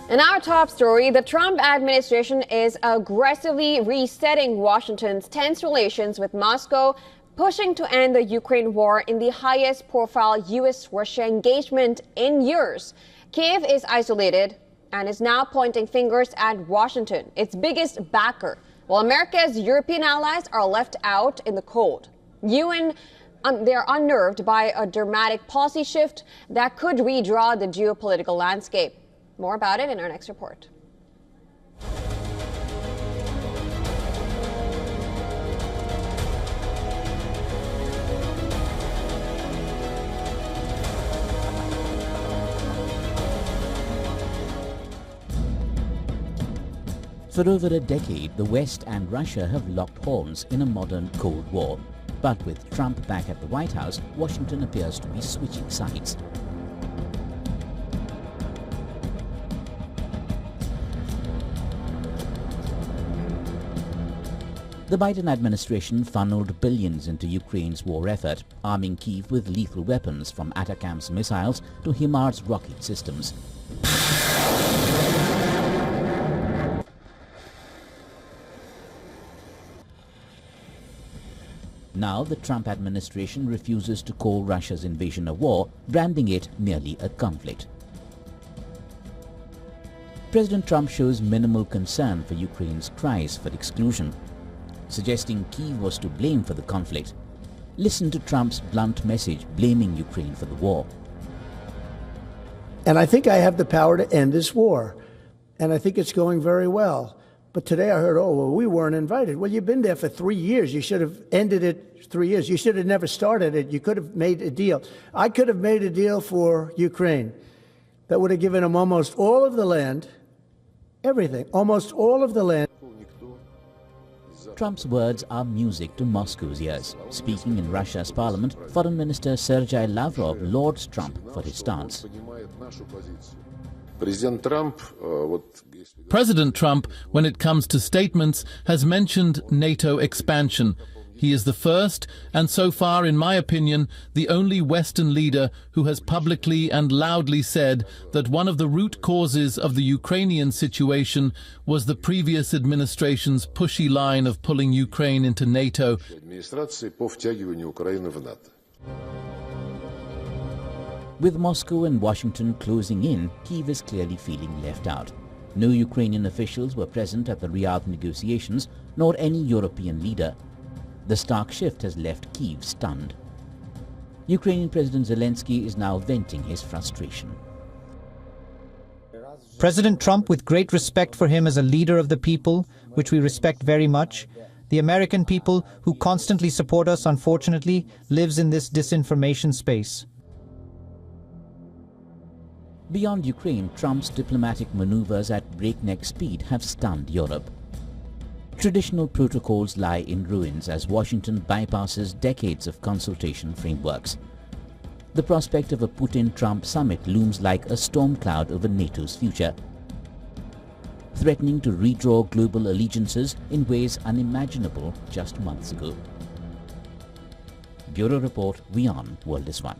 In our top story, the Trump administration is aggressively resetting Washington's tense relations with Moscow, pushing to end the Ukraine war in the highest profile U.S. Russia engagement in years. Kyiv is isolated and is now pointing fingers at Washington, its biggest backer, while America's European allies are left out in the cold. They're unnerved by a dramatic policy shift that could redraw the geopolitical landscape. More about it in our next report. For over a decade, the West and Russia have locked horns in a modern Cold War. But with Trump back at the White House, Washington appears to be switching sides. The Biden administration funneled billions into Ukraine's war effort, arming Kyiv with lethal weapons from Atacam's missiles to HIMARS rocket systems. Now the Trump administration refuses to call Russia's invasion a war, branding it merely a conflict. President Trump shows minimal concern for Ukraine's cries for exclusion, suggesting Kyiv was to blame for the conflict. Listen to Trump's blunt message blaming Ukraine for the war. And I think I have the power to end this war. And I think it's going very well. But today I heard, oh, well, we weren't invited. Well, you've been there for 3 years. You should have ended it 3 years. You should have never started it. You could have made a deal. I could have made a deal for Ukraine that would have given them almost all of the land, everything, almost all of the land. Trump's words are music to Moscow's ears. Speaking in Russia's parliament, Foreign Minister Sergei Lavrov lauds Trump for his stance. President Trump, when it comes to statements, has mentioned NATO expansion. He is the first, and so far, in my opinion, the only Western leader who has publicly and loudly said that one of the root causes of the Ukrainian situation was the previous administration's pushy line of pulling Ukraine into NATO. With Moscow and Washington closing in, Kyiv is clearly feeling left out. No Ukrainian officials were present at the Riyadh negotiations, nor any European leader. The stark shift has left Kyiv stunned. Ukrainian President Zelensky is now venting his frustration. President Trump, with great respect for him as a leader of the people, which we respect very much, the American people who constantly support us, unfortunately, lives in this disinformation space. Beyond Ukraine, Trump's diplomatic maneuvers at breakneck speed have stunned Europe. Traditional protocols lie in ruins as Washington bypasses decades of consultation frameworks. The prospect of a Putin-Trump summit looms like a storm cloud over NATO's future, threatening to redraw global allegiances in ways unimaginable just months ago. Bureau Report, WION World is One.